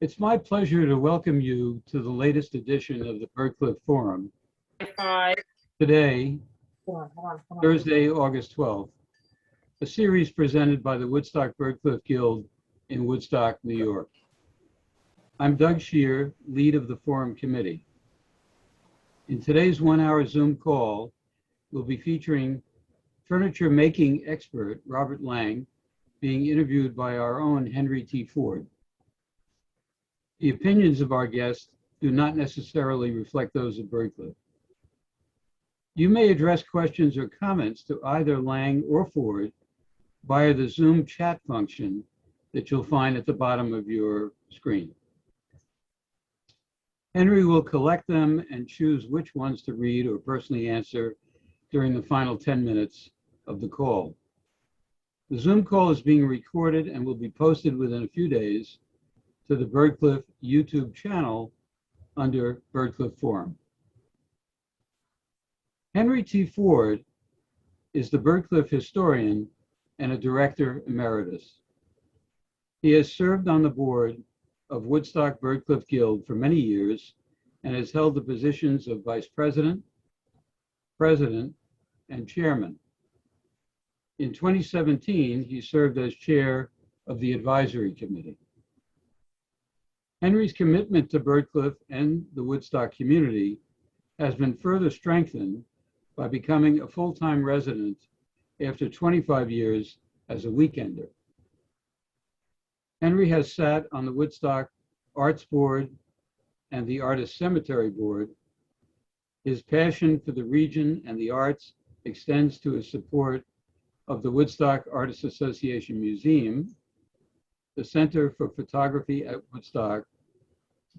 It's my pleasure to welcome you to the latest edition of the Byrdcliffe Forum. Five. Today, Hold on. Thursday, August 12th, a series presented by the Woodstock Byrdcliffe Guild in Woodstock, New York. I'm Doug Shear, lead of the Forum Committee. In today's one-hour Zoom call, we'll be featuring furniture making expert Robert Lang being interviewed by our own Henry T. Ford. The opinions of our guests do not necessarily reflect those of Byrdcliffe. You may address questions or comments to either Lang or Ford via the Zoom chat function that you'll find at the bottom of your screen. Henry will collect them and choose which ones to read or personally answer during the final 10 minutes of the call. The Zoom call is being recorded and will be posted within a few days to the Byrdcliffe YouTube channel under Byrdcliffe Forum. Henry T. Ford is the Byrdcliffe historian and a director emeritus. He has served on the board of Woodstock Byrdcliffe Guild for many years and has held the positions of vice president, president, and chairman. In 2017, he served as chair of the advisory committee. Henry's commitment to Byrdcliffe and the Woodstock community has been further strengthened by becoming a full-time resident after 25 years as a weekender. Henry has sat on the Woodstock Arts Board and the Artist Cemetery Board. His passion for the region and the arts extends to his support of the Woodstock Artists Association Museum, the Center for Photography at Woodstock,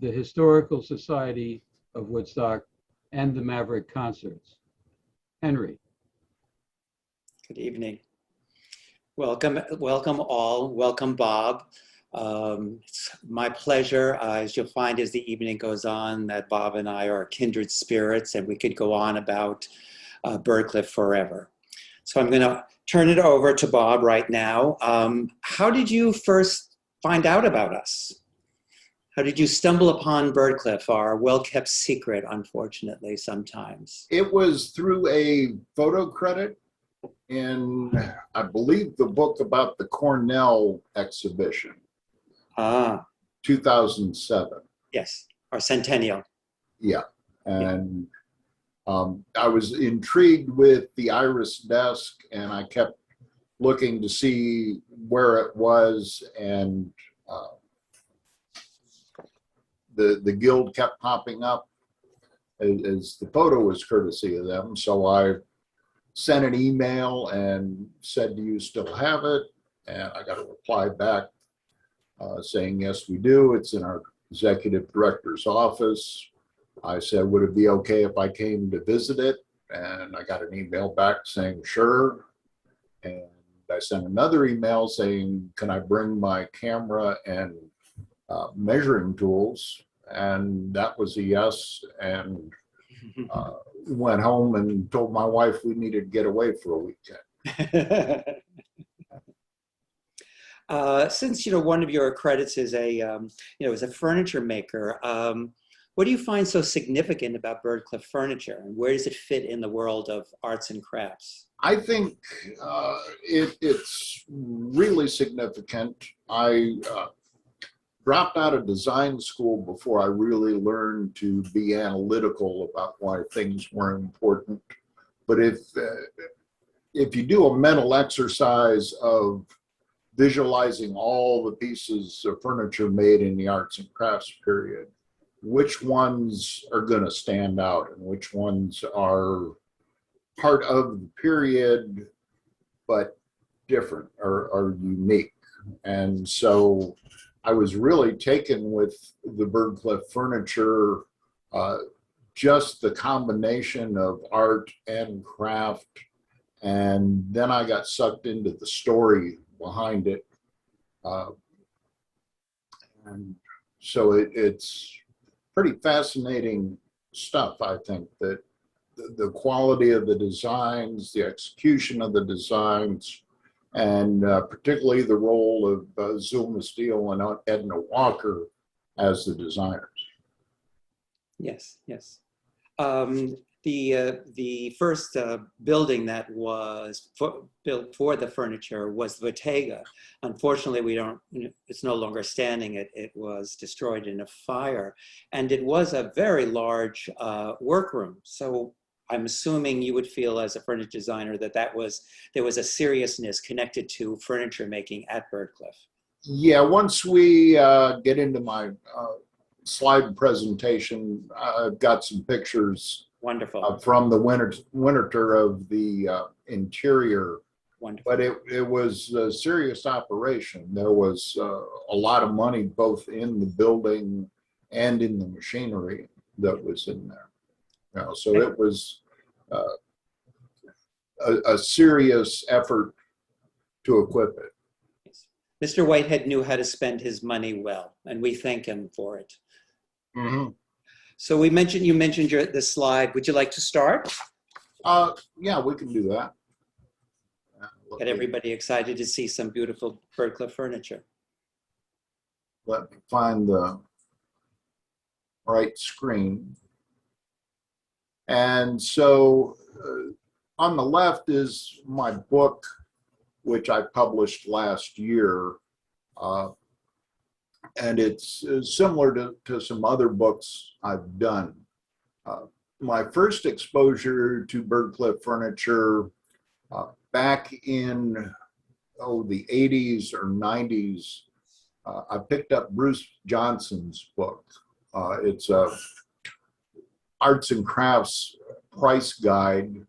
the Historical Society of Woodstock, and the Maverick Concerts. Henry. Good evening. Welcome all. Welcome, Bob. It's my pleasure, as you'll find as the evening goes on, that Bob and I are kindred spirits, and we could go on about Byrdcliffe forever. So I'm going to turn it over to Bob right now. How did you first find out about us? How did you stumble upon Byrdcliffe, our well-kept secret, unfortunately, sometimes? It was through a photo credit in, I believe, the book about the Cornell exhibition. 2007. Yes, our centennial. Yeah, and I was intrigued with the Iris desk, and I kept looking to see where it was, and the guild kept popping up as the photo was courtesy of them. So I sent an email and said, "Do you still have it?" And I got a reply back saying, "Yes, we do. It's in our executive director's office." I said, "Would it be okay if I came to visit it?" And I got an email back saying, "Sure." And I sent another email saying, "Can I bring my camera and measuring tools?" And that was a yes. And went home and told my wife we needed to get away for a weekend. Since one of your credits is as a furniture maker, what do you find so significant about Byrdcliffe furniture, and where does it fit in the world of arts and crafts? I think it's really significant. I dropped out of design school before I really learned to be analytical about why things were important. But if you do a mental exercise of visualizing all the pieces of furniture made in the arts and crafts period, which ones are going to stand out and which ones are part of the period but different or are unique. And so I was really taken with the Byrdcliffe furniture, just the combination of art and craft. And then I got sucked into the story behind it. And so it's pretty fascinating stuff, I think, that the quality of the designs, the execution of the designs, and particularly the role of Zulma Steele and Edna Walker as the designers. Yes, yes. The first building that was built for the furniture was Bottega. Unfortunately, it's no longer standing. It was destroyed in a fire, and it was a very large workroom. So I'm assuming you would feel as a furniture designer that there was a seriousness connected to furniture making at Byrdcliffe. Yeah, once we get into my slide presentation, I've got some pictures Wonderful. from the winter of the interior. Wonderful. But it was a serious operation. There was a lot of money both in the building and in the machinery that was in there. You know, so it was a serious effort to equip it. Mr. Whitehead knew how to spend his money well, and we thank him for it. Mm-hmm. So you mentioned the slide. Would you like to start? Yeah, we can do that. Get everybody excited to see some beautiful Byrdcliffe furniture. Let me find the right screen. And so on the left is my book, which I published last year. And it's similar to some other books I've done. My first exposure to Byrdcliffe furniture back in the 80s or 90s, I picked up Bruce Johnson's book. It's a arts and crafts price guide.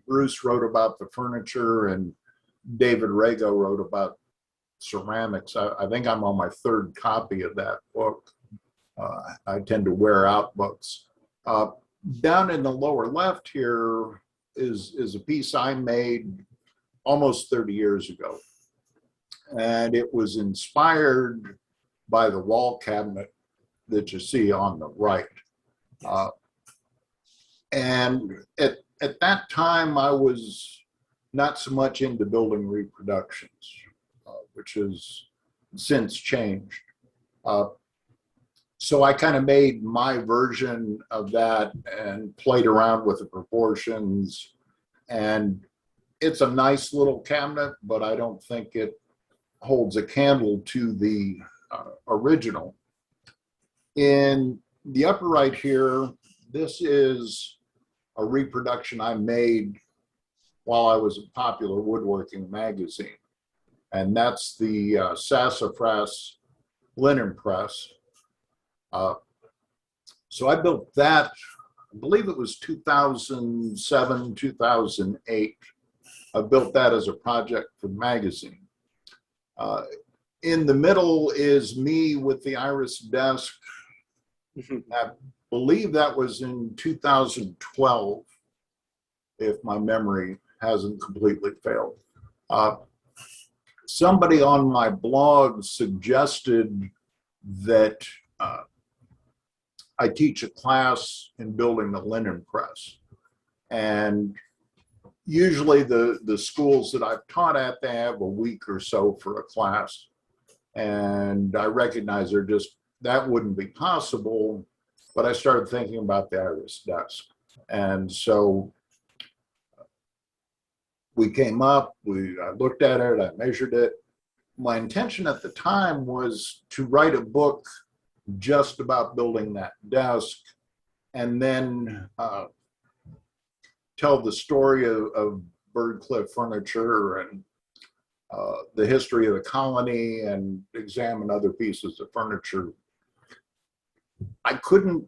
Bruce wrote about the furniture and David Rago wrote about ceramics. I think I'm on my third copy of that book. I tend to wear out books. Down in the lower left here is a piece I made almost 30 years ago. And it was inspired by the wall cabinet that you see on the right. And at that time, I was not so much into building reproductions, which has since changed. So I kind of made my version of that and played around with the proportions. And it's a nice little cabinet, but I don't think it holds a candle to the original. In the upper right here, this is a reproduction I made while I was at Popular Woodworking magazine. And that's the sassafras linen press. So I built that, I believe it was 2007, 2008. I built that as a project for the magazine. In the middle is me with the Iris desk. I believe that was in 2012, if my memory hasn't completely failed. Somebody on my blog suggested that I teach a class in building the linen press. And usually the schools that I've taught at, they have a week or so for a class. And I recognize that wouldn't be possible, but I started thinking about the Iris desk. And so we came up, I looked at it, I measured it. My intention at the time was to write a book just about building that desk and then tell the story of Byrdcliffe furniture and the history of the colony and examine other pieces of furniture. I couldn't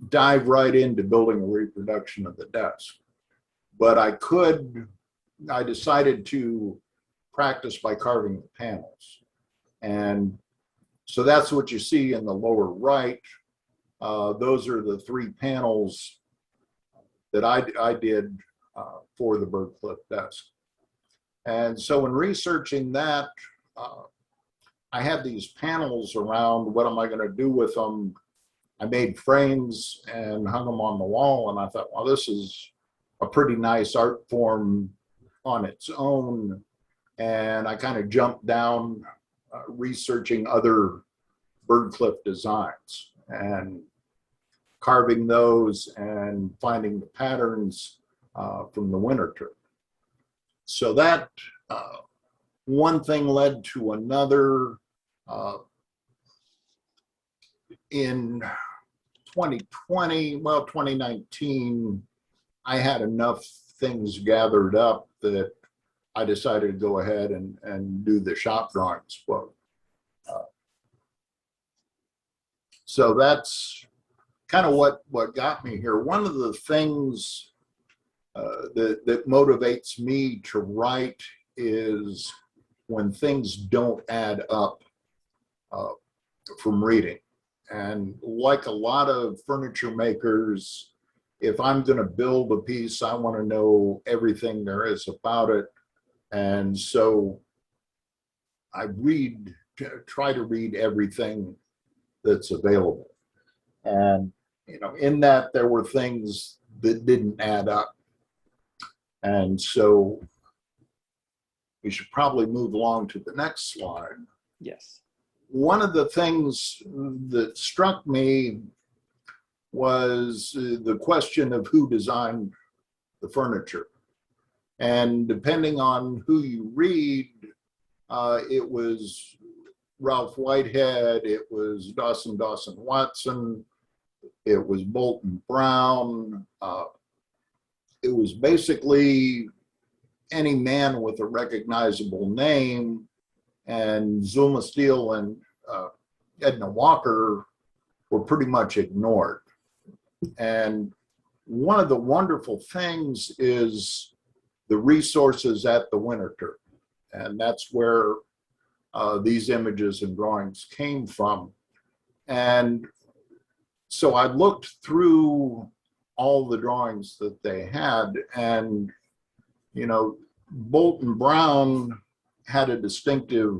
dive right into building a reproduction of the desk, but I decided to practice by carving the panels. And so that's what you see in the lower right. Those are the 3 panels that I did for the Byrdcliffe desk. And so in researching that, I had these panels around. What am I going to do with them? I made frames and hung them on the wall. And I thought, well, this is a pretty nice art form on its own. And I kind of jumped down researching other Byrdcliffe designs and carving those and finding the patterns from the winter trip. So that one thing led to another. In 2019, I had enough things gathered up that I decided to go ahead and do the shop drawings book. So that's kind of what got me here. One of the things that motivates me to write is when things don't add up from reading. And like a lot of furniture makers, if I'm going to build a piece, I want to know everything there is about it. And so I try to read everything that's available. And, you know, in that there were things that didn't add up. And so we should probably move along to the next slide. Yes. One of the things that struck me was the question of who designed the furniture. And depending on who you read, it was Ralph Whitehead, it was Dawson Watson, it was Bolton Brown. It was basically any man with a recognizable name, and Zulma Steele and Edna Walker were pretty much ignored. And one of the wonderful things is the resources at the Winter Turf. And that's where these images and drawings came from. And so I looked through all the drawings that they had, and, you know, Bolton Brown had a distinctive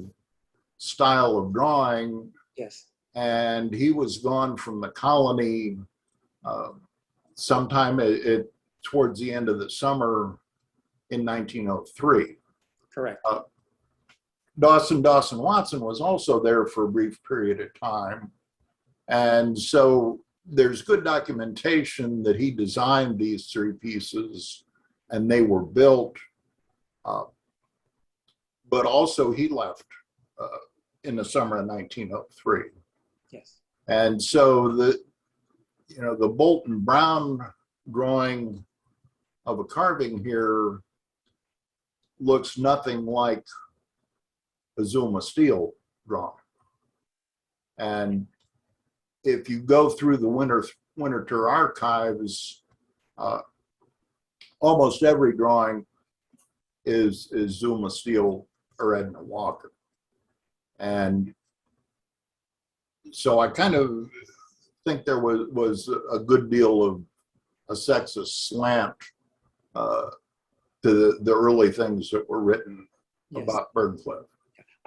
style of drawing. Yes. And he was gone from the colony sometime towards the end of the summer in 1903. Correct. Dawson Watson was also there for a brief period of time. And so there's good documentation that he designed these three pieces and they were built. But also he left in the summer of 1903. Yes. And so the Bolton Brown drawing of a carving here looks nothing like a Zulma Steele drawing. And if you go through the Winterthur archives, almost every drawing is Zulma Steele or Edna Walker. And so I kind of think there was a good deal of a sexist slant to the early things that were written about Byrdcliffe.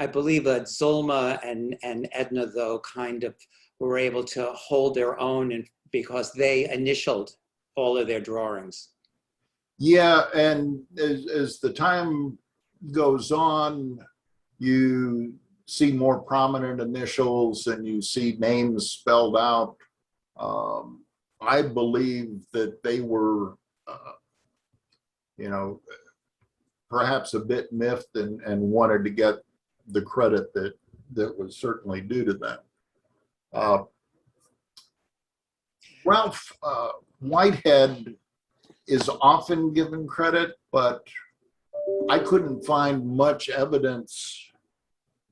I believe that Zulma and Edna, though, kind of were able to hold their own because they initialed all of their drawings. Yeah, and as the time goes on, you see more prominent initials and you see names spelled out. I believe that they were, perhaps a bit miffed and wanted to get the credit that was certainly due to them. Ralph Whitehead is often given credit, but I couldn't find much evidence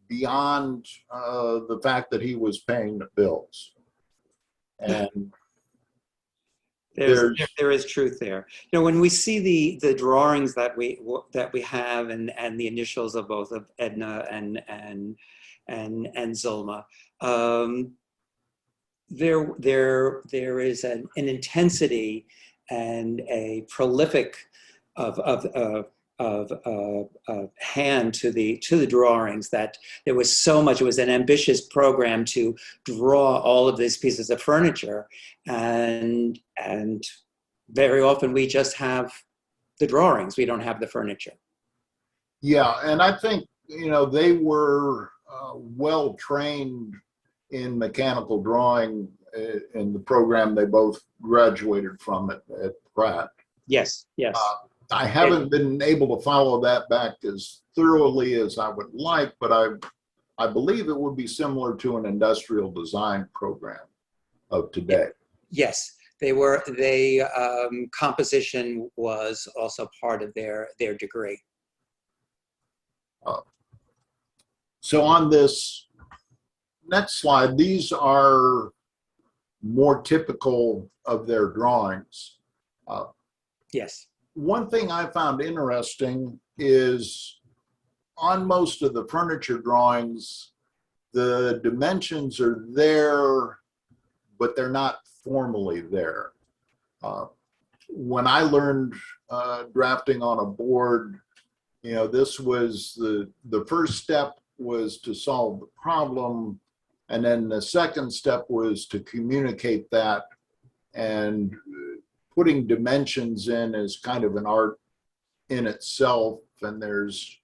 beyond the fact that he was paying the bills. And there is truth there. You know, when we see the drawings that we have and the initials of both of Edna and Zulma, there is an intensity and a prolific of hand to the drawings that there was so much. It was an ambitious program to draw all of these pieces of furniture, and very often we just have the drawings. We don't have the furniture. Yeah, and I think they were well trained in mechanical drawing in the program they both graduated from at Pratt. Yes, yes. I haven't been able to follow that back as thoroughly as I would like, but I believe it would be similar to an industrial design program of today. Yes, composition was also part of their degree. So on this next slide, these are more typical of their drawings. Yes. One thing I found interesting is on most of the furniture drawings, the dimensions are there, but they're not formally there. When I learned drafting on a board, you know, this was the first step was to solve the problem, and then the second step was to communicate that, and putting dimensions in is kind of an art in itself, and there's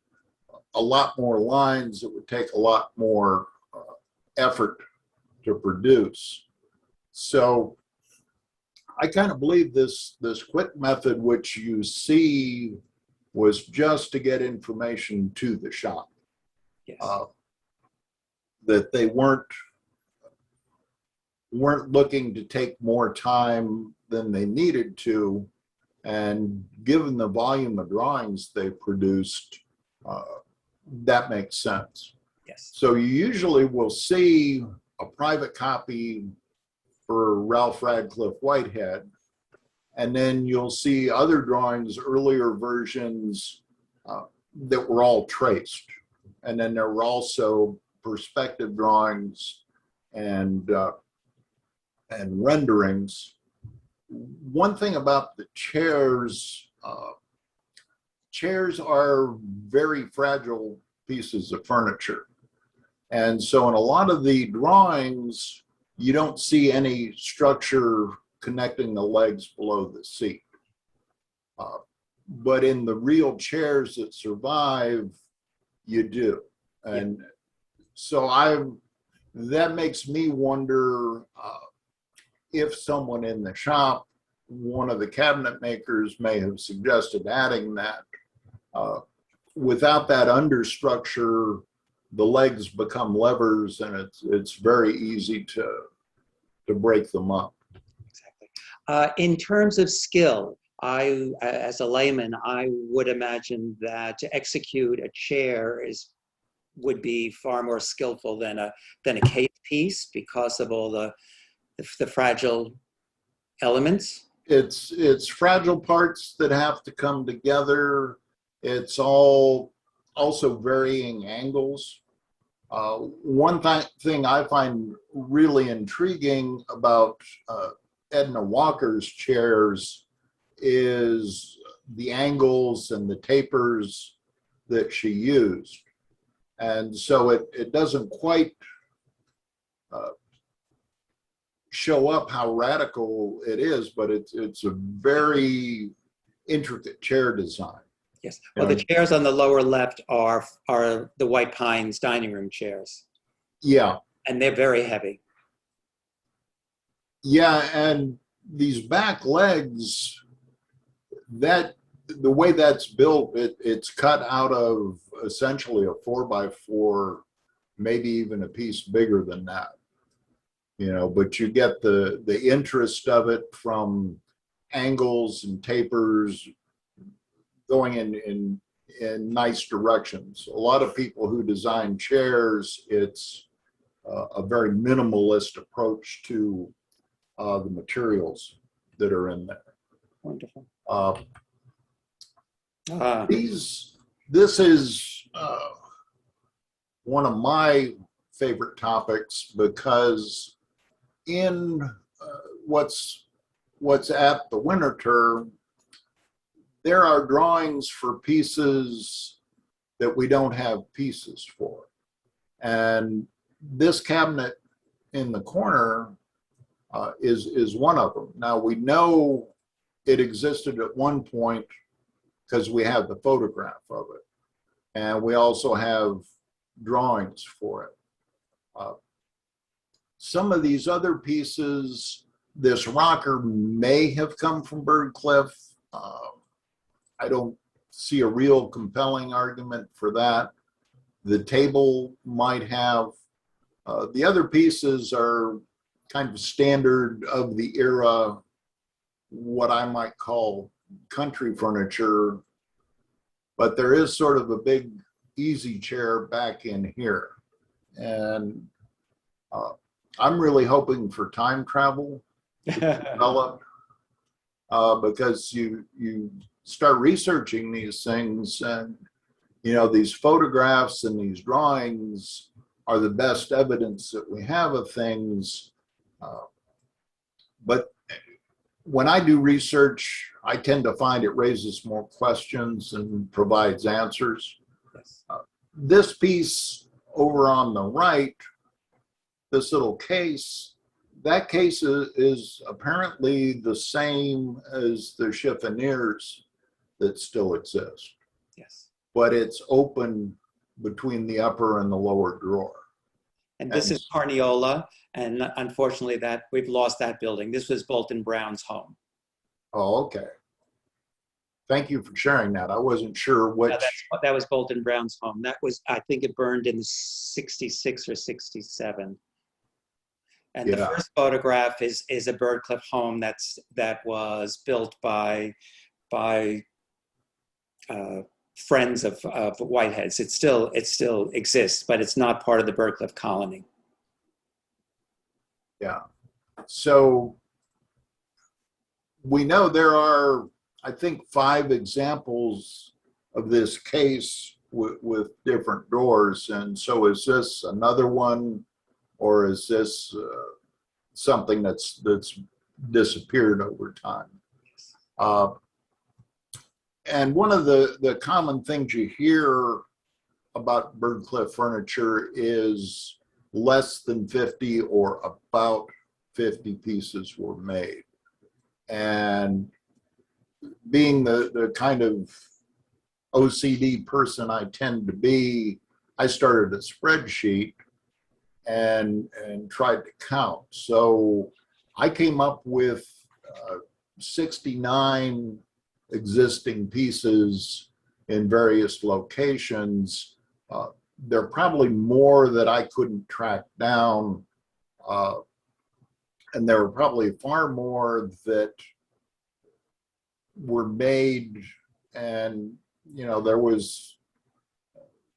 a lot more lines. It would take a lot more effort to produce. So I kind of believe this quick method, which you see, was just to get information to the shop. Yes. That they weren't looking to take more time than they needed to, and given the volume of drawings they produced, that makes sense. Yes. So you usually will see a private copy for Ralph Radcliffe Whitehead, and then you'll see other drawings, earlier versions that were all traced. And then there were also perspective drawings and renderings. One thing about the chairs, chairs are very fragile pieces of furniture. And so in a lot of the drawings, you don't see any structure connecting the legs below the seat. But in the real chairs that survive, you do. And so that makes me wonder if someone in the shop, one of the cabinet makers, may have suggested adding that. Without that understructure, the legs become levers, and it's very easy to break them up. Exactly. In terms of skill, as a layman, I would imagine that to execute a chair would be far more skillful than a case piece, because of all the fragile elements. It's fragile parts that have to come together. It's all also varying angles. One thing I find really intriguing about Edna Walker's chairs is the angles and the tapers that she used. And so it doesn't quite show up how radical it is, but it's a very intricate chair design. Yes. Well, the chairs on the lower left are the White Pines dining room chairs. Yeah. And they're very heavy. Yeah, and these back legs, the way that's built, it's cut out of essentially a 4x4, maybe even a piece bigger than that. You know, but you get the interest of it from angles and tapers going in nice directions. A lot of people who design chairs, it's a very minimalist approach to the materials that are in there. Wonderful. This is one of my favorite topics, because in what's at the winter term, there are drawings for pieces that we don't have pieces for. And this cabinet in the corner is one of them. Now, we know it existed at one point because we have the photograph of it. And we also have drawings for it. some of these other pieces, this rocker may have come from Byrdcliffe. I don't see a real compelling argument for that. The table might have. The other pieces are kind of standard of the era, what I might call country furniture, but there is sort of a big easy chair back in here. And I'm really hoping for time travel to develop, because you start researching these things, and these photographs and these drawings are the best evidence that we have of things. But when I do research, I tend to find it raises more questions and provides answers. Yes. This piece over on the right, this little case, that case is apparently the same as the chiffoniers that still exist, Yes. but it's open between the upper and the lower drawer. And this is Carniola, and unfortunately that we've lost that building. This was Bolton Brown's home. Oh, okay. Thank you for sharing that. I wasn't sure which. That was Bolton Brown's home. That was, I think it burned in 66 or 67. And the first photograph is a Byrdcliffe home that was built by friends of Whiteheads. It still exists, but it's not part of the Byrdcliffe colony. Yeah. So we know there are, I think, 5 examples of this case with different doors. And so is this another one, or is this something that's disappeared over time? And one of the common things you hear about Byrdcliffe furniture is less than 50 or about 50 pieces were made. And being the kind of OCD person I tend to be, I started a spreadsheet and tried to count. So I came up with 69 existing pieces in various locations. There are probably more that I couldn't track down. And there were probably far more that were made, and there was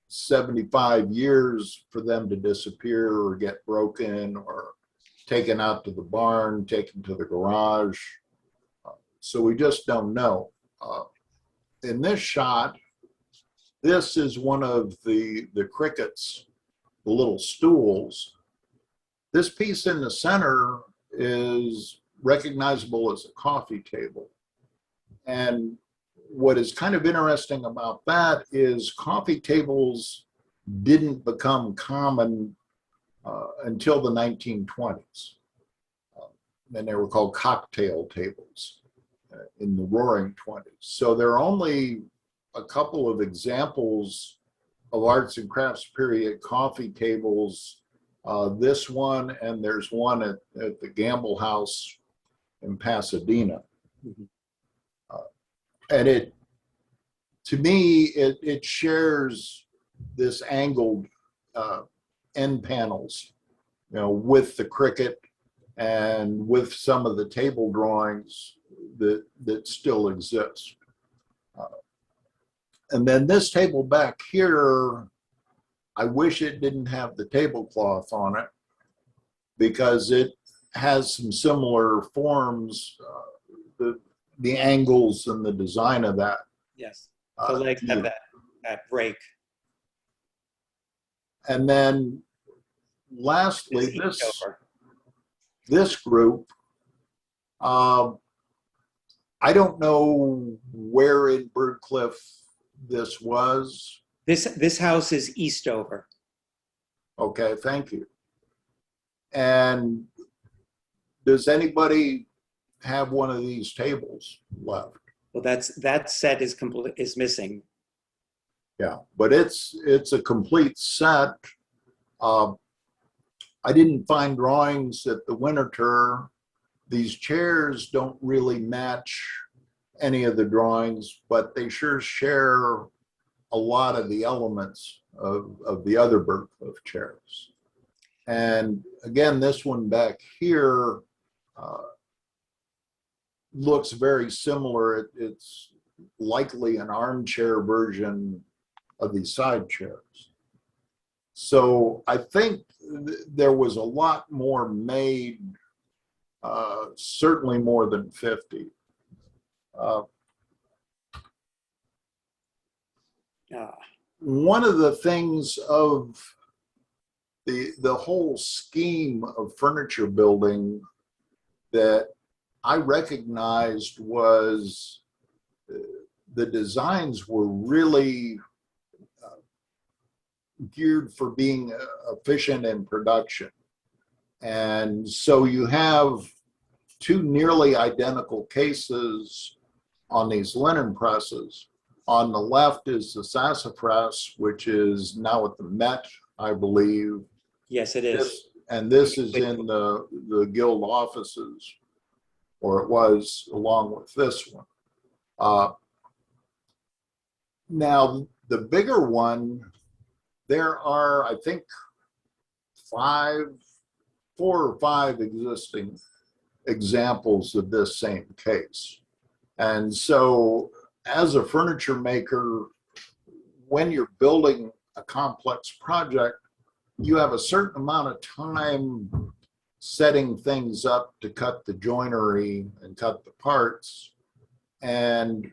75 years for them to disappear or get broken or taken out to the barn, taken to the garage. So we just don't know. In this shot, this is one of the crickets, the little stools. This piece in the center is recognizable as a coffee table. And what is kind of interesting about that is coffee tables didn't become common until the 1920s. And they were called cocktail tables in the Roaring '20s. So there are only a couple of examples of arts and crafts period coffee tables. This one, and there's one at the Gamble House in Pasadena. Mm-hmm. And to me, it shares this angled end panels, with the cricket and with some of the table drawings that still exist. And then this table back here, I wish it didn't have the tablecloth on it, because it has some similar forms, the angles and the design of that. Yes, the legs have that break. And then lastly, this group, I don't know where in Byrdcliffe this was. This house is Eastover. Okay, thank you. And does anybody have one of these tables left? Well, that set is missing. Yeah, but it's a complete set. I didn't find drawings at the Winterthur. These chairs don't really match any of the drawings, but they sure share a lot of the elements of the other Byrdcliffe chairs. And again, this one back here looks very similar. It's likely an armchair version of these side chairs. So I think there was a lot more made, certainly more than 50. One of the things of the whole scheme of furniture building that I recognized was the designs were really geared for being efficient in production. And so you have two nearly identical cases on these linen presses. On the left is the sassafras, which is now at the Met, I believe. Yes, it is. And this is in the guild offices, or it was, along with this one. Now, the bigger one, there are, I think, 4 or 5 existing examples of this same case. And so as a furniture maker, when you're building a complex project, you have a certain amount of time setting things up to cut the joinery and cut the parts. And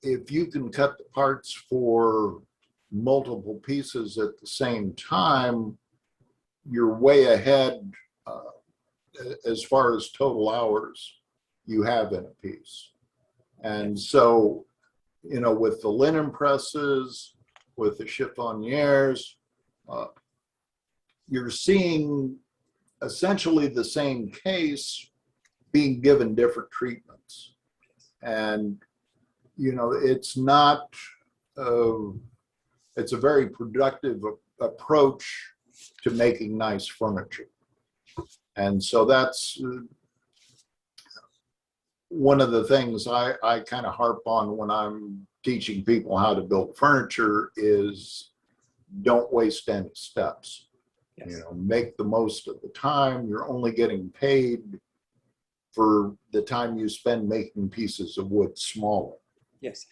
if you can cut the parts for multiple pieces at the same time, you're way ahead as far as total hours you have in a piece. And so, you know, with the linen presses, with the chiffoniers, you're seeing essentially the same case being given different treatments. And, you know, it's not, it's a very productive approach to making nice furniture. And so that's one of the things I kind of harp on when I'm teaching people how to build furniture is don't waste any steps. Yes. You know, make the most of the time. You're only getting paid for the time you spend making pieces of wood smaller. Yes,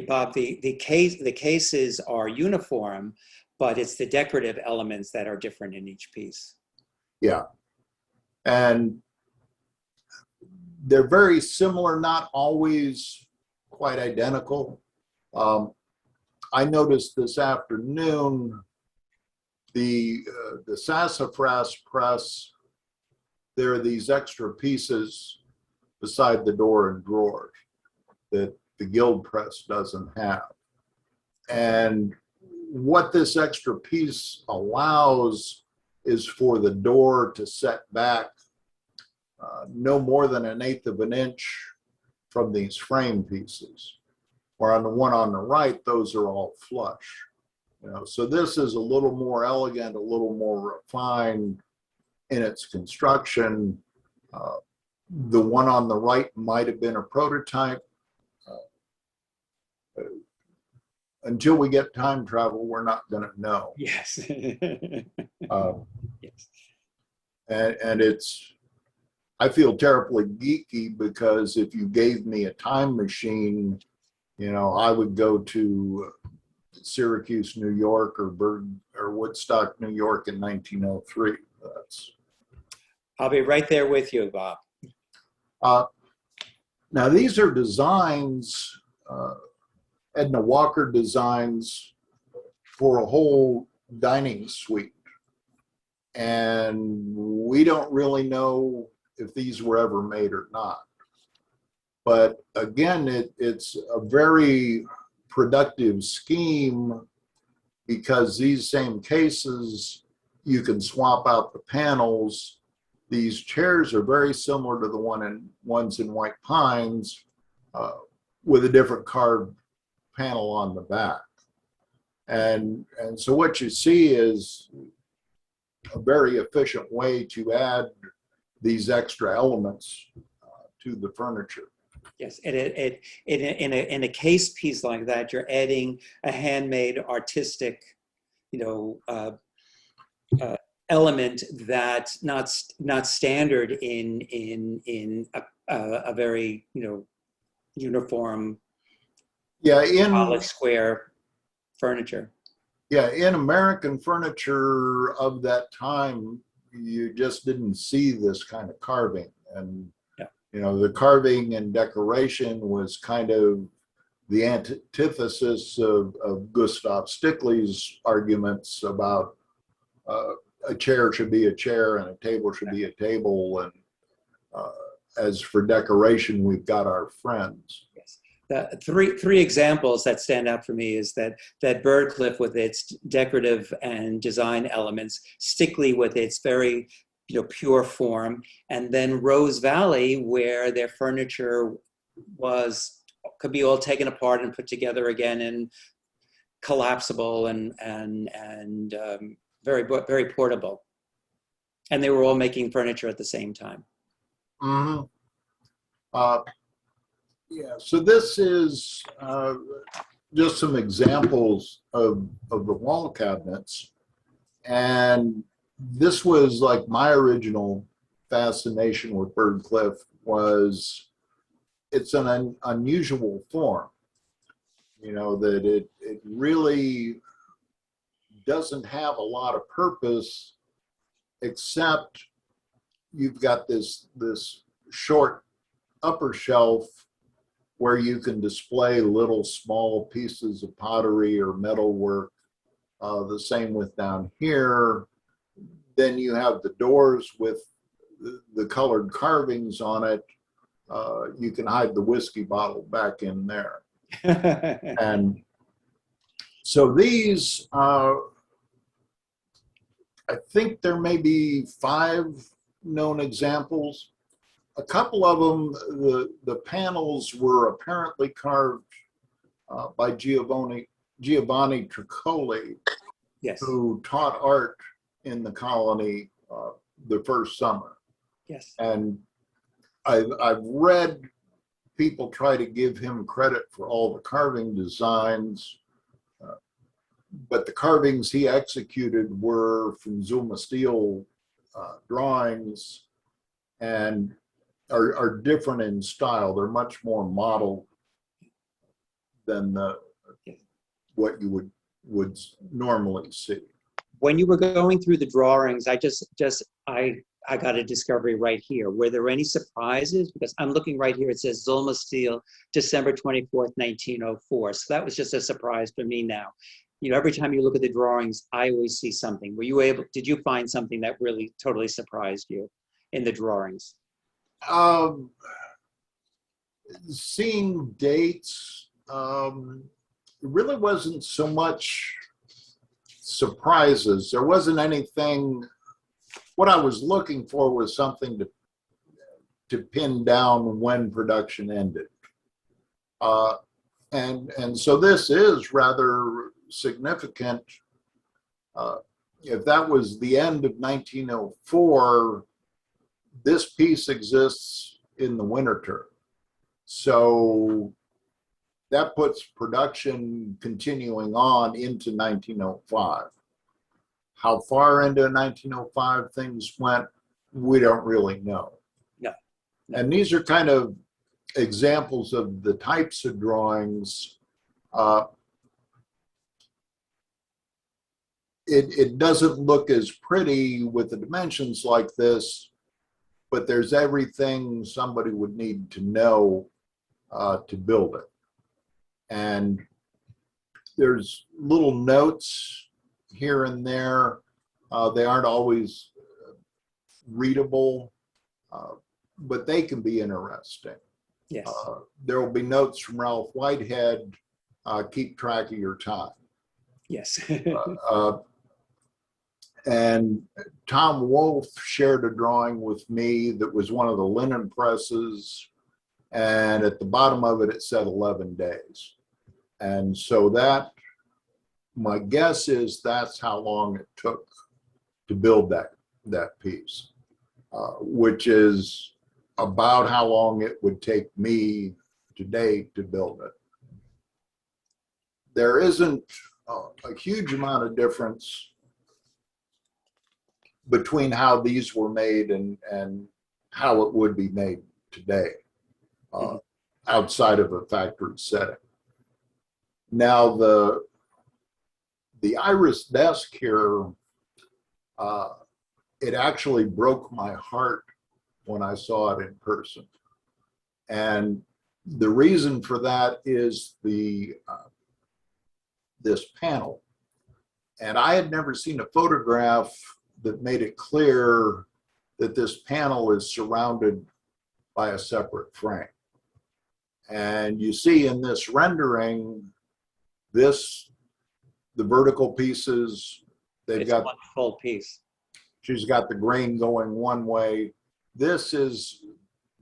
Bob, the cases are uniform, but it's the decorative elements that are different in each piece. Yeah, and they're very similar, not always quite identical. I noticed this afternoon the sassafras press, there are these extra pieces beside the door and drawers that the guild press doesn't have. And what this extra piece allows is for the door to set back no more than 1/8 of an inch from these frame pieces. Or on the one on the right, those are all flush. You know, so this is a little more elegant, a little more refined in its construction. The one on the right might have been a prototype. Until we get time travel, we're not going to know. Yes. Yes. And it's, I feel terribly geeky because if you gave me a time machine, you know, I would go to Syracuse, New York, or Woodstock, New York in 1903. I'll be right there with you, Bob. Now, these are designs, Edna Walker designs for a whole dining suite. And we don't really know if these were ever made or not. But again, it's a very productive scheme because these same cases, you can swap out the panels. These chairs are very similar to the ones in White Pines with a different carved panel on the back. And so what you see is a very efficient way to add these extra elements to the furniture. Yes, and in a case piece like that, you're adding a handmade artistic, element that's not standard in a very uniform Yeah, polished square furniture. Yeah, in American furniture of that time, you just didn't see this kind of carving. And, Yeah. The carving and decoration was kind of the antithesis of Gustav Stickley's arguments about a chair should be a chair and a table should be a table. And as for decoration, we've got our friends. Yes. The three examples that stand out for me is that Byrdcliffe with its decorative and design elements, Stickley with its very pure form, and then Rose Valley where their furniture could be all taken apart and put together again and collapsible and very, very portable. And they were all making furniture at the same time. Mm-hmm. Yeah, so this is just some examples of the wall cabinets. And this was like my original fascination with Byrdcliffe was it's an unusual form, that it really doesn't have a lot of purpose except you've got this short upper shelf where you can display little small pieces of pottery or metalwork. The same with down here. Then you have the doors with the colored carvings on it. You can hide the whiskey bottle back in there. And so these, I think there may be 5 known examples. A couple of them, the panels were apparently carved by Giovanni Triccoli, Yes. who taught art in the colony the first summer. Yes. And I've read people try to give him credit for all the carving designs, but the carvings he executed were from Zuma steel drawings and are different in style. They're much more modeled than what you would normally see. When you were going through the drawings, I got a discovery right here. Were there any surprises? Because I'm looking right here. It says Zulma Steel, December 24th, 1904. So that was just a surprise for me now. Every time you look at the drawings, I always see something. Did you find something that really totally surprised you in the drawings? Seeing dates, it really wasn't so much surprises. There wasn't anything. What I was looking for was something to pin down when production ended. And so this is rather significant. If that was the end of 1904, this piece exists in the winter term. So that puts production continuing on into 1905. How far into 1905 things went, we don't really know. No. And these are kind of examples of the types of drawings. It doesn't look as pretty with the dimensions like this, but there's everything somebody would need to know to build it. And there's little notes here and there. They aren't always readable, but they can be interesting. Yes. There will be notes from Ralph Whitehead, keep track of your time. Yes. And Tom Wolfe shared a drawing with me that was one of the linen presses. And at the bottom of it, it said 11 days. And so my guess is that's how long it took to build that piece, which is about how long it would take me today to build it. There isn't a huge amount of difference between how these were made and how it would be made today, outside of a factory setting. Now, the Iris desk here, it actually broke my heart when I saw it in person. And the reason for that is this panel. And I had never seen a photograph that made it clear that this panel is surrounded by a separate frame. And you see in this rendering, the vertical pieces, It's one full piece. she's got the grain going one way. This is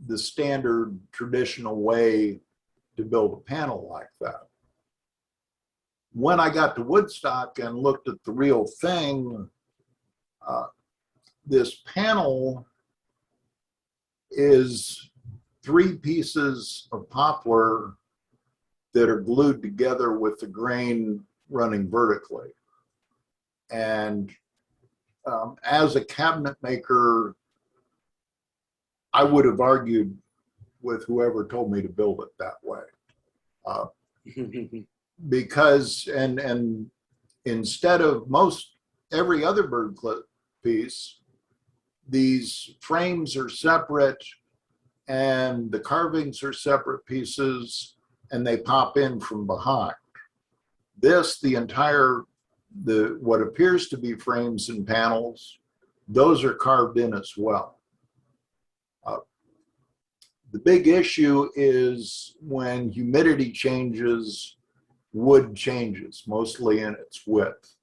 the standard traditional way to build a panel like that. When I got to Woodstock and looked at the real thing, this panel is 3 pieces of poplar that are glued together with the grain running vertically. And as a cabinet maker, I would have argued with whoever told me to build it that way. Because, and instead of every other Byrdcliffe piece, these frames are separate and the carvings are separate pieces and they pop in from behind. This, what appears to be frames and panels, those are carved in as well. The big issue is when humidity changes, wood changes, mostly in its width.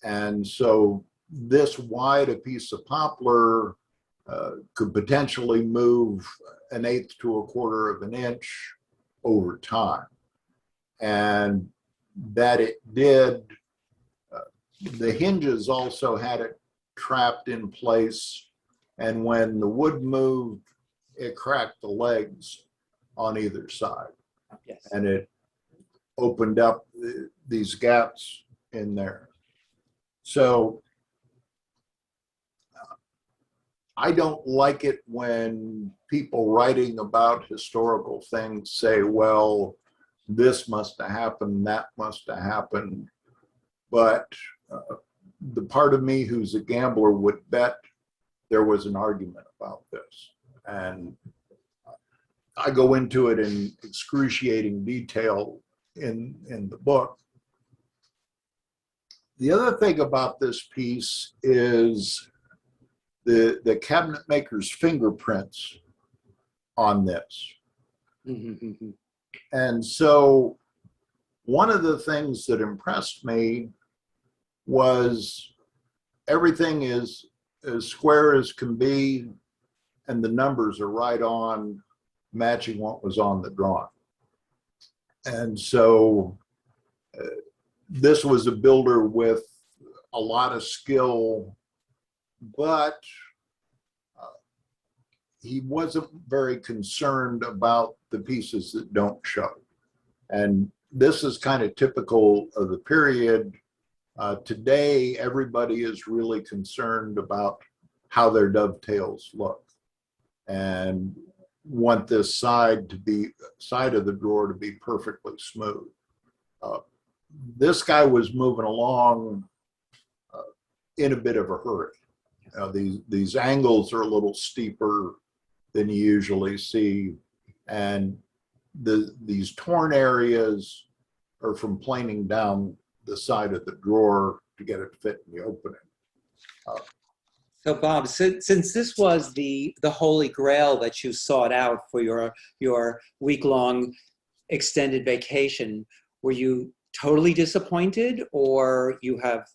And so this wide a piece of poplar could potentially move 1/8 to 1/4 of an inch over time. And that it did, the hinges also had it trapped in place. And when the wood moved, it cracked the legs on either side. Yes. And it opened up these gaps in there. So I don't like it when people writing about historical things say, well, this must have happened, that must have happened. But the part of me who's a gambler would bet there was an argument about this. And I go into it in excruciating detail in the book. The other thing about this piece is the cabinet maker's fingerprints on this. And so one of the things that impressed me was everything is as square as can be, and the numbers are right on, matching what was on the drawing. And so this was a builder with a lot of skill, but he wasn't very concerned about the pieces that don't show. And this is kind of typical of the period. Today, everybody is really concerned about how their dovetails look and want this side of the drawer to be perfectly smooth. This guy was moving along in a bit of a hurry. These angles are a little steeper than you usually see, and these torn areas are from planing down the side of the drawer to get it to fit in the opening. So Bob, since this was the holy grail that you sought out for your week-long extended vacation, were you totally disappointed, or the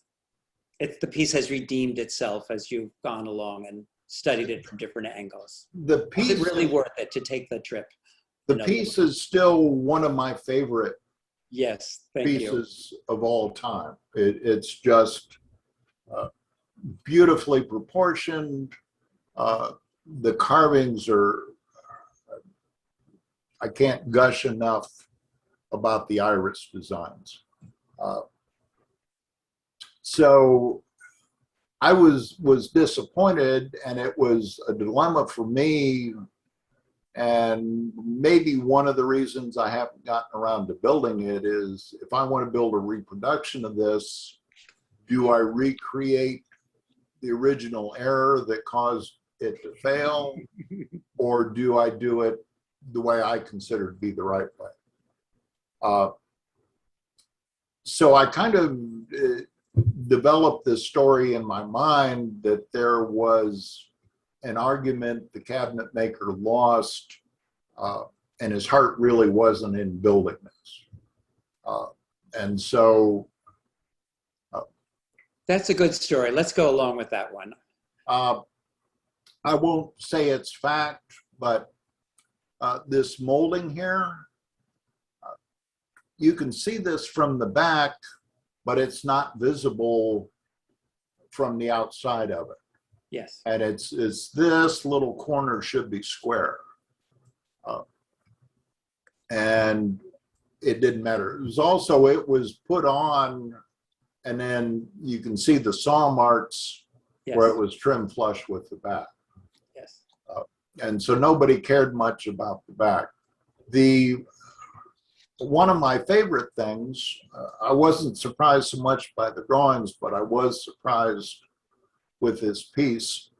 piece has redeemed itself as you've gone along and studied it from different angles? The piece is it really worth it to take the trip? The piece is still one of my favorite pieces of all time. It's just beautifully proportioned. The carvings are, I can't gush enough about the iris designs. So I was disappointed, and it was a dilemma for me. And maybe one of the reasons I haven't gotten around to building it is, if I want to build a reproduction of this, do I recreate the original error that caused it to fail, or do I do it the way I consider to be the right way? So I kind of developed this story in my mind that there was an argument the cabinet maker lost, and his heart really wasn't in building this. And so That's a good story. Let's go along with that one. I won't say it's fact, but this molding here, you can see this from the back, but it's not visible from the outside of it. Yes. And it's this little corner should be square. And it didn't matter. It was also, it was put on, and then you can see the saw marks Yes. where it was trimmed flush with the back. Yes. And so nobody cared much about the back. One of my favorite things, I wasn't surprised so much by the drawings, but I was surprised with this piece.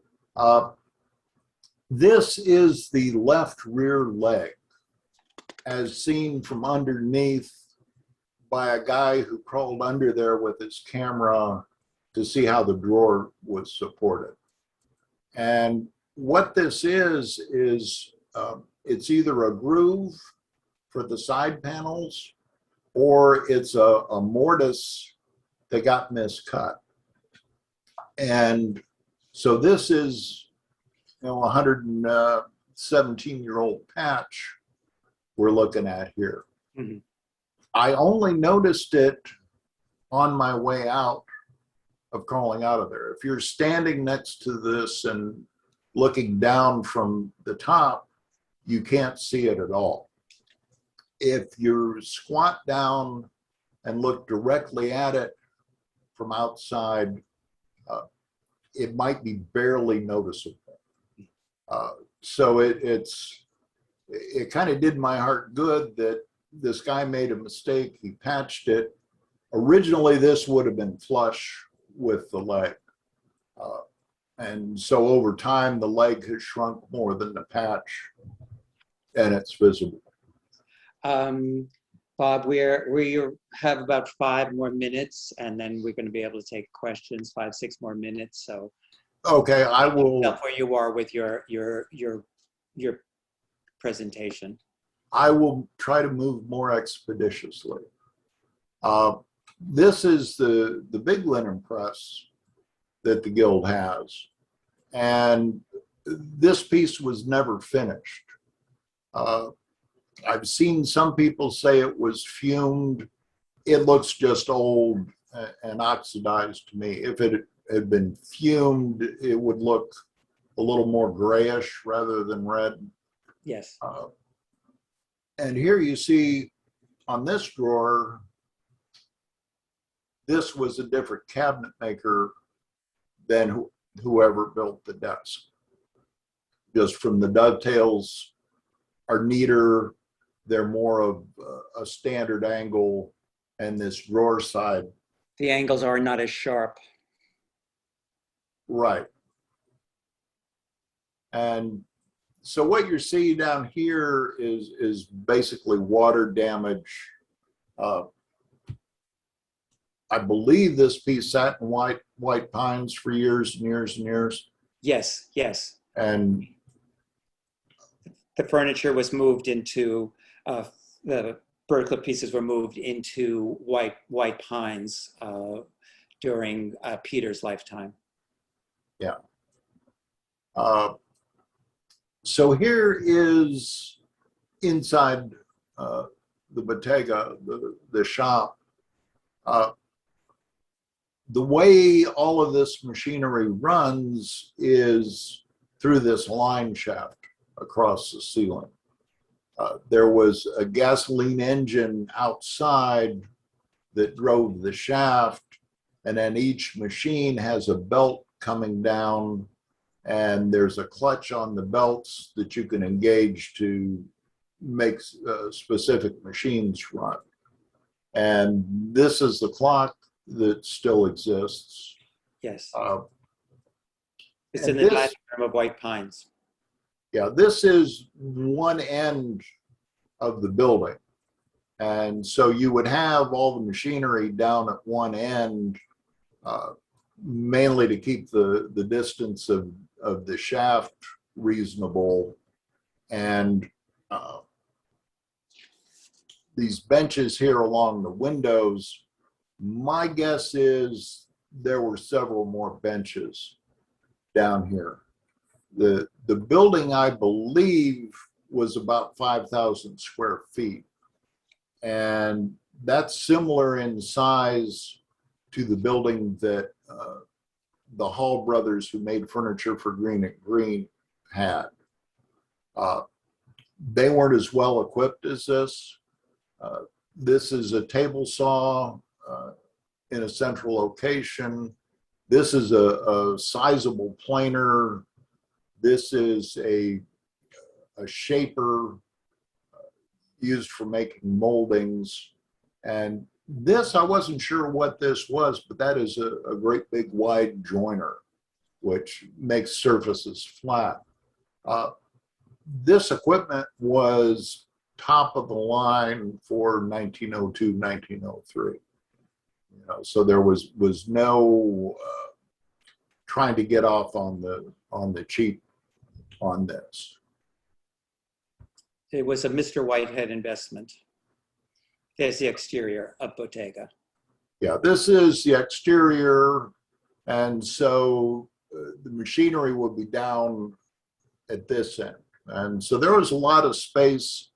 This is the left rear leg, as seen from underneath by a guy who crawled under there with his camera to see how the drawer was supported. And what this is it's either a groove for the side panels, or it's a mortise that got miscut. And so this is, a 117-year-old patch we're looking at here. Mm-hmm. I only noticed it on my way out of crawling out of there. If you're standing next to this and looking down from the top, you can't see it at all. If you squat down and look directly at it from outside, it might be barely noticeable. So it kind of did my heart good that this guy made a mistake. He patched it. Originally, this would have been flush with the leg. And so over time, the leg has shrunk more than the patch, and it's visible. Bob, we have about 5 more minutes, and then we're going to be able to take questions, 5-6 more minutes. So, okay, I will. Tell where you are with your presentation. I will try to move more expeditiously. This is the big linen press that the Guild has, and this piece was never finished. I've seen some people say it was fumed. It looks just old and oxidized to me. If it had been fumed, it would look a little more grayish rather than red. Yes. And here you see on this drawer, this was a different cabinet maker than whoever built the desk. Just from the dovetails are neater. They're more of a standard angle, and this drawer side. The angles are not as sharp. Right. And so what you're seeing down here is basically water damage. I believe this piece sat in white pines for years and years and years. Yes, yes. And the furniture was moved into, the Byrdcliffe pieces were moved into white pines during Peter's lifetime. Yeah. So here is inside the Bottega, the shop. The way all of this machinery runs is through this line shaft across the ceiling. There was a gasoline engine outside that drove the shaft, and then each machine has a belt coming down, and there's a clutch on the belts that you can engage to make specific machines run. And this is the clock that still exists. Yes. Uh, It's and in the this- dining room of White Pines. Yeah, this is one end of the building. And so you would have all the machinery down at one end, mainly to keep the distance of the shaft reasonable. And these benches here along the windows, my guess is there were several more benches down here. The building, I believe, was about 5,000 square feet. And that's similar in size to the building that the Hall brothers, who made furniture for Green and Green, had. They weren't as well equipped as this. This is a table saw in a central location. This is a sizable planer. This is a shaper used for making moldings. And this, I wasn't sure what this was, but that is a great big wide joiner, which makes surfaces flat. This equipment was top of the line for 1902, 1903. You know, so there was no trying to get off on the cheap on this. It was a Mr. Whitehead investment. There's the exterior of Bottega. Yeah, this is the exterior, and so the machinery would be down at this end. And so there was a lot of space.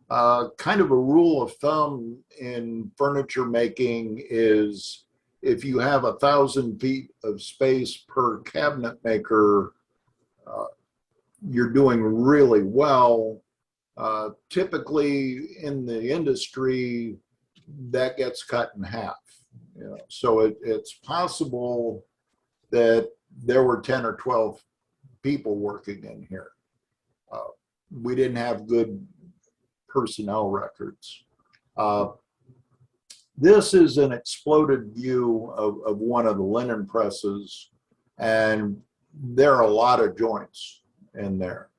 Kind of a rule of thumb in furniture making is if you have 1,000 feet of space per cabinet maker, you're doing really well. Typically in the industry, that gets cut in half. You know, so it's possible that there were 10 or 12 people working in here. We didn't have good personnel records. This is an exploded view of one of the linen presses, and there are a lot of joints in there.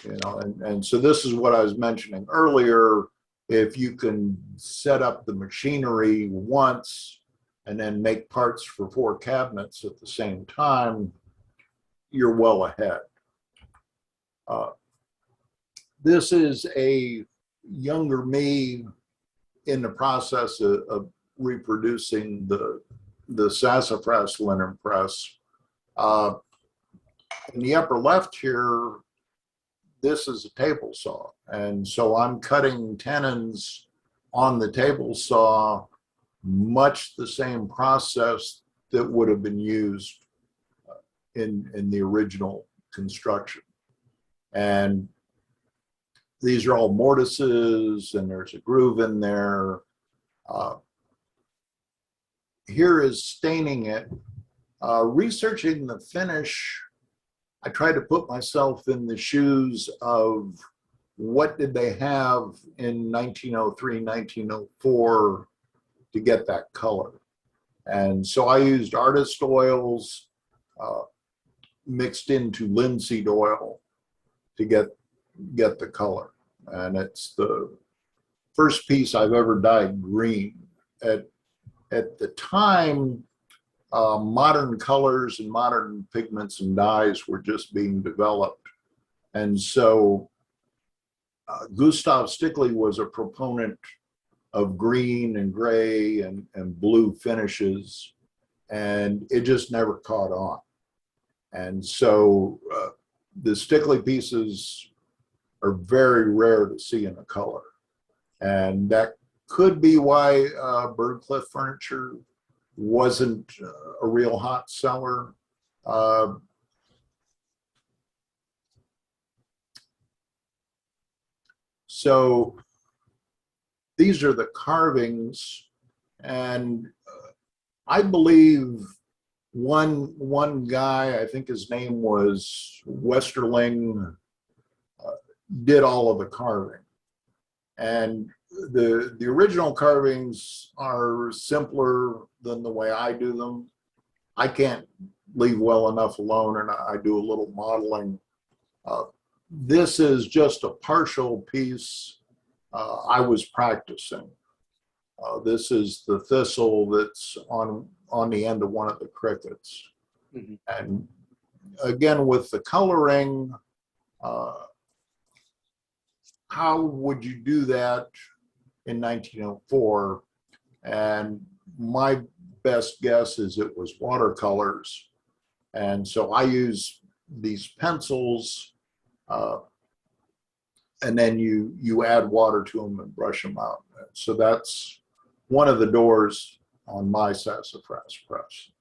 You know, and so this is what I was mentioning earlier. If you can set up the machinery once and then make parts for 4 cabinets at the same time, you're well ahead. This is a younger me in the process of reproducing the sassafras linen press. In the upper left here, this is a table saw. And so I'm cutting tenons on the table saw, much the same process that would have been used in the original construction. And these are all mortises, and there's a groove in there. Here is staining it. Researching the finish, I tried to put myself in the shoes of what did they have in 1903, 1904 to get that color. And so I used artist oils mixed into linseed oil to get the color. And it's the first piece I've ever dyed green. At the time, modern colors and modern pigments and dyes were just being developed. And so Gustav Stickley was a proponent of green and gray and blue finishes, and it just never caught on. And so the Stickley pieces are very rare to see in a color. And that could be why Byrdcliffe furniture wasn't a real hot seller. Uh, so these are the carvings, and I believe one guy, I think his name was Westerling, did all of the carving. And the original carvings are simpler than the way I do them. I can't leave well enough alone, and I do a little modeling. This is just a partial piece. I was practicing. This is the thistle that's on the end of one of the crickets. Mm-hmm. And again, with the coloring, how would you do that in 1904? And my best guess is it was watercolors. And so I use these pencils, and then you add water to them and brush them out. So that's one of the doors on my sassafras press.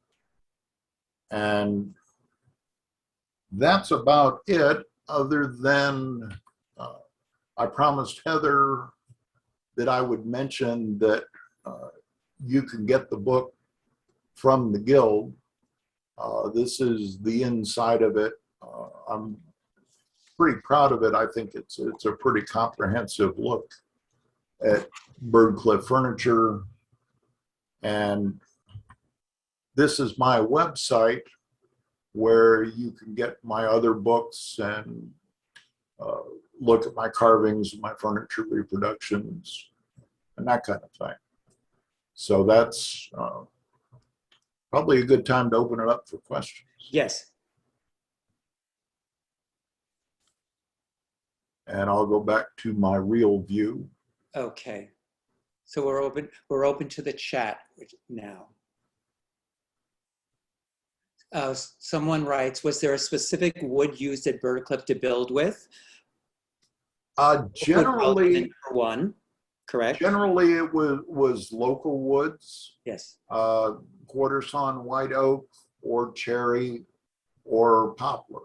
And that's about it, other than I promised Heather that I would mention that you can get the book from the Guild. This is the inside of it. I'm pretty proud of it. I think it's a pretty comprehensive look at Byrdcliffe furniture. And this is my website where you can get my other books and look at my carvings, my furniture reproductions, and that kind of thing. So that's probably a good time to open it up for questions. Yes. And I'll go back to my real view. Okay. So we're open to the chat now. Someone writes, was there a specific wood used at Byrdcliffe to build with? Generally, one, correct? Generally, it was local woods. Yes. Quarter sawn white oak or cherry or poplar,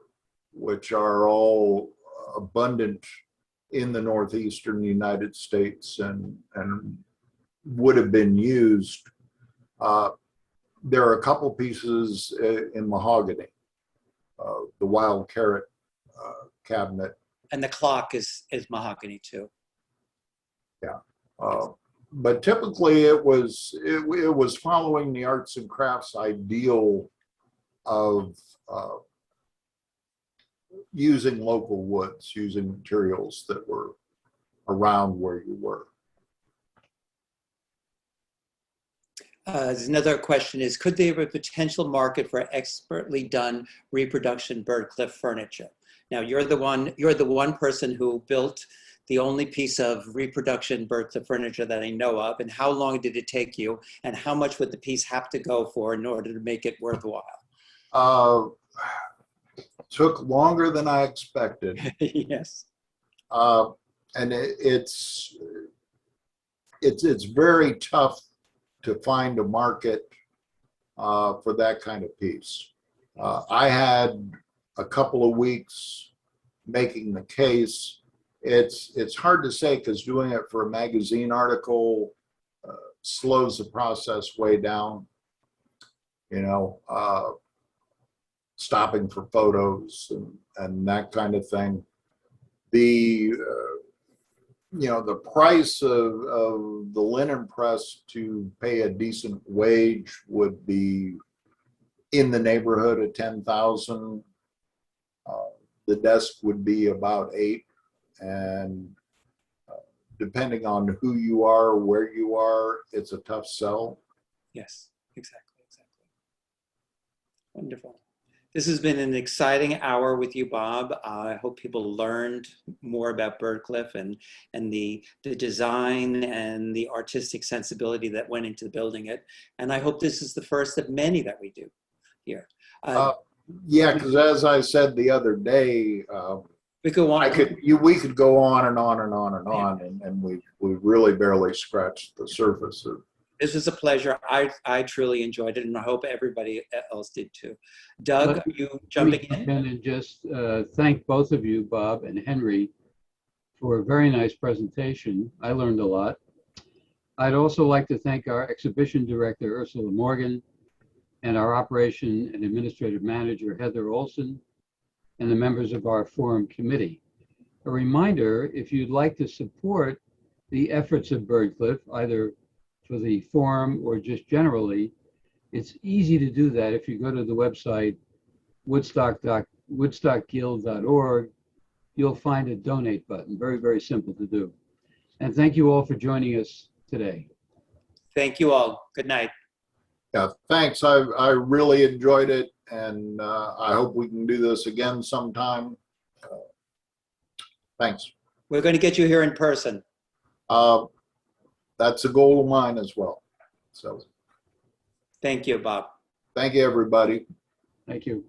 which are all abundant in the northeastern United States and would have been used. There are a couple pieces in mahogany, the wild carrot cabinet. And the clock is mahogany too. Yeah. But typically it was following the arts and crafts ideal of using local woods, using materials that were around where you were. Another question is, could there be a potential market for expertly done reproduction Byrdcliffe furniture? Now you're the one person who built the only piece of reproduction Byrdcliffe furniture that I know of. And how long did it take you? And how much would the piece have to go for in order to make it worthwhile? Took longer than I expected. Yes. And it's very tough to find a market for that kind of piece. I had a couple of weeks making the case. It's hard to say because doing it for a magazine article slows the process way down. You know, stopping for photos and that kind of thing. The the price of the linen press to pay a decent wage would be in the neighborhood of 10,000. The desk would be about 8, and depending on who you are, where you are, it's a tough sell. Yes, exactly. Wonderful. This has been an exciting hour with you, Bob. I hope people learned more about Byrdcliffe and the design and the artistic sensibility that went into building it. And I hope this is the first of many that we do here. Yeah, because as I said the other day, we go on. We could go on and on and on and on, and we really barely scratched the surface This was a pleasure. I truly enjoyed it, and I hope everybody else did too. Doug, are you jumping in? And just thank both of you, Bob and Henry, for a very nice presentation. I learned a lot. I'd also like to thank our exhibition director, Ursula Morgan, and our operation and administrative manager, Heather Olson, and the members of our forum committee. A reminder, if you'd like to support the efforts of Byrdcliffe, either for the forum or just generally, it's easy to do that if you go to the website woodstockguild.org. You'll find a donate button. Very, very simple to do. And thank you all for joining us today. Thank you all. Good night. Yeah, thanks. I really enjoyed it, and I hope we can do this again sometime. Thanks. We're going to get you here in person. That's a goal of mine as well. So Thank you, Bob. thank you, everybody. Thank you.